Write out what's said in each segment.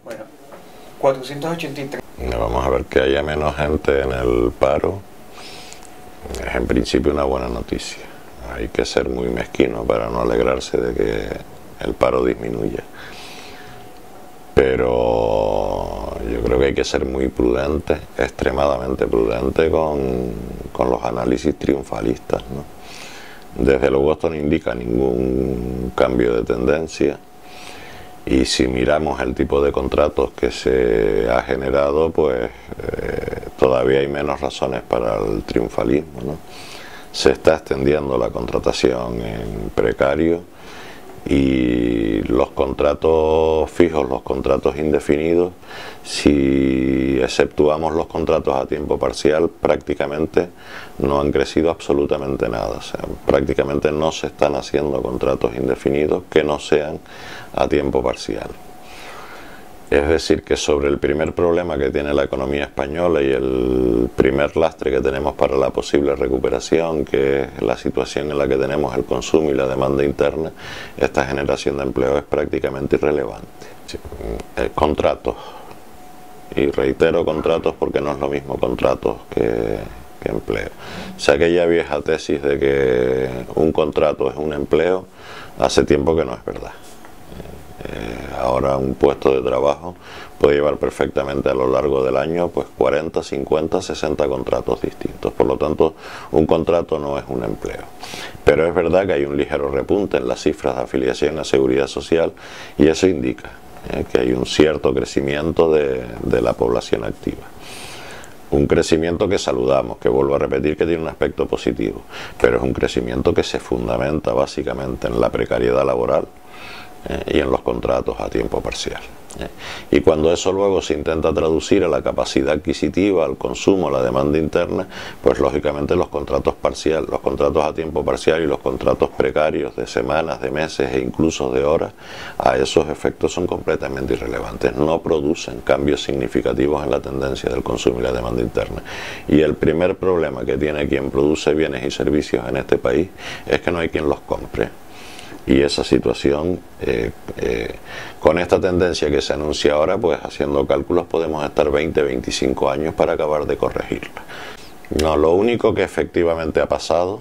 Bueno, 483. Vamos a ver que haya menos gente en el paro. Es en principio una buena noticia. Hay que ser muy mezquino para no alegrarse de que el paro disminuya. Pero yo creo que hay que ser muy prudente, extremadamente prudente con los análisis triunfalistas, ¿no? Desde luego esto no indica ningún cambio de tendencia, y si miramos el tipo de contratos que se ha generado, pues todavía hay menos razones para el triunfalismo, ¿no? Se está extendiendo la contratación en precario, y los contratos fijos, los contratos indefinidos, si exceptuamos los contratos a tiempo parcial, prácticamente no han crecido absolutamente nada. O sea, prácticamente no se están haciendo contratos indefinidos que no sean a tiempo parcial. Es decir, que sobre el primer problema que tiene la economía española y el primer lastre que tenemos para la posible recuperación, que es la situación en la que tenemos el consumo y la demanda interna, esta generación de empleo es prácticamente irrelevante. Sí, contratos, y reitero contratos porque no es lo mismo contratos que empleo. O sea, aquella vieja tesis de que un contrato es un empleo, hace tiempo que no es verdad. Ahora un puesto de trabajo puede llevar perfectamente a lo largo del año pues 40, 50, 60 contratos distintos. Por lo tanto, un contrato no es un empleo. Pero es verdad que hay un ligero repunte en las cifras de afiliación a Seguridad Social, y eso indica que hay un cierto crecimiento de la población activa. Un crecimiento que saludamos, que vuelvo a repetir que tiene un aspecto positivo, pero es un crecimiento que se fundamenta básicamente en la precariedad laboral y en los contratos a tiempo parcial. Y cuando eso luego se intenta traducir a la capacidad adquisitiva, al consumo, a la demanda interna, pues lógicamente los contratos parciales, los contratos a tiempo parcial y los contratos precarios de semanas, de meses e incluso de horas, a esos efectos son completamente irrelevantes, no producen cambios significativos en la tendencia del consumo y la demanda interna. Y el primer problema que tiene quien produce bienes y servicios en este país es que no hay quien los compre. Y esa situación, con esta tendencia que se anuncia ahora, pues haciendo cálculos podemos estar 20, 25 años para acabar de corregirla. No, lo único que efectivamente ha pasado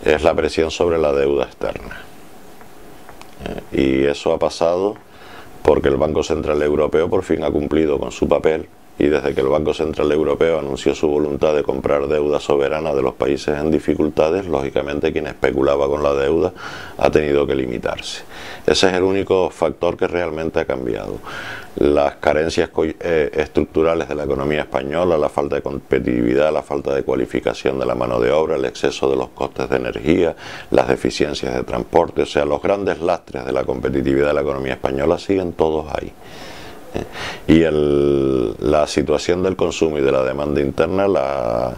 es la presión sobre la deuda externa. Y eso ha pasado porque el Banco Central Europeo por fin ha cumplido con su papel, y desde que el Banco Central Europeo anunció su voluntad de comprar deuda soberana de los países en dificultades, lógicamente quien especulaba con la deuda ha tenido que limitarse. Ese es el único factor que realmente ha cambiado. Las carencias estructurales de la economía española, la falta de competitividad, la falta de cualificación de la mano de obra, el exceso de los costes de energía, las deficiencias de transporte, o sea, los grandes lastres de la competitividad de la economía española siguen todos ahí. Y la situación del consumo y de la demanda interna, la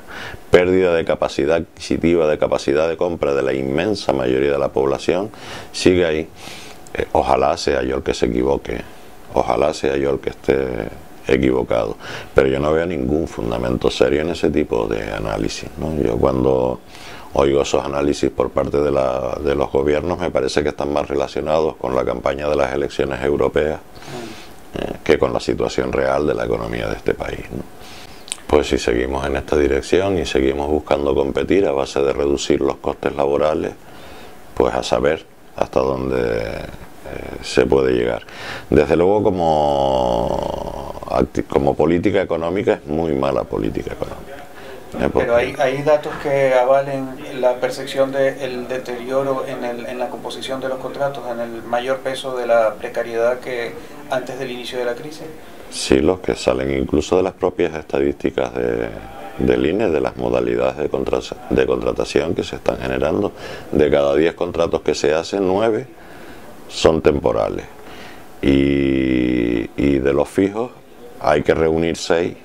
pérdida de capacidad adquisitiva, de capacidad de compra de la inmensa mayoría de la población, sigue ahí. Ojalá sea yo el que se equivoque, ojalá sea yo el que esté equivocado, pero yo no veo ningún fundamento serio en ese tipo de análisis, ¿no? Yo cuando oigo esos análisis por parte de los gobiernos me parece que están más relacionados con la campaña de las elecciones europeas que con la situación real de la economía de este país, ¿no? Pues si seguimos en esta dirección y seguimos buscando competir a base de reducir los costes laborales, pues a saber hasta dónde se puede llegar. Desde luego como política económica es muy mala política económica. Pero hay datos que avalen la percepción del deterioro en la composición de los contratos, en el mayor peso de la precariedad que antes del inicio de la crisis. Sí, los que salen incluso de las propias estadísticas del INE, de las modalidades de contratación que se están generando. De cada 10 contratos que se hacen, 9 son temporales. Y de los fijos hay que reunir 6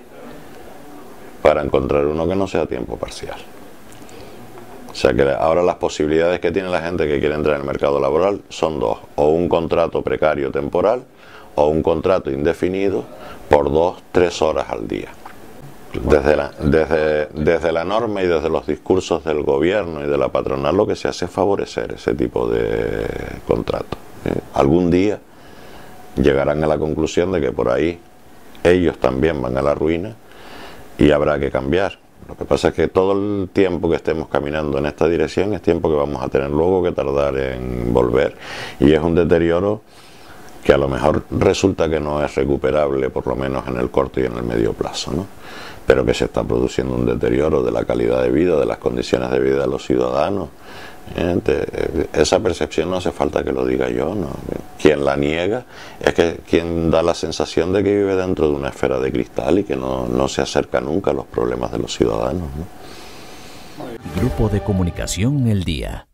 para encontrar uno que no sea a tiempo parcial. O sea que ahora las posibilidades que tiene la gente que quiere entrar en el mercado laboral son dos: o un contrato precario temporal o un contrato indefinido por 2, 3 horas al día. Desde la norma y desde los discursos del gobierno y de la patronal, lo que se hace es favorecer ese tipo de contratos. Algún día llegarán a la conclusión de que por ahí ellos también van a la ruina y habrá que cambiar. Lo que pasa es que todo el tiempo que estemos caminando en esta dirección es tiempo que vamos a tener luego que tardar en volver, y es un deterioro que a lo mejor resulta que no es recuperable, por lo menos en el corto y en el medio plazo, ¿no? Pero que se está produciendo un deterioro de la calidad de vida, de las condiciones de vida de los ciudadanos. Esa percepción no hace falta que lo diga yo, ¿no? Quien la niega es que quien da la sensación de que vive dentro de una esfera de cristal y que no se acerca nunca a los problemas de los ciudadanos, ¿no? Grupo de Comunicación El Día.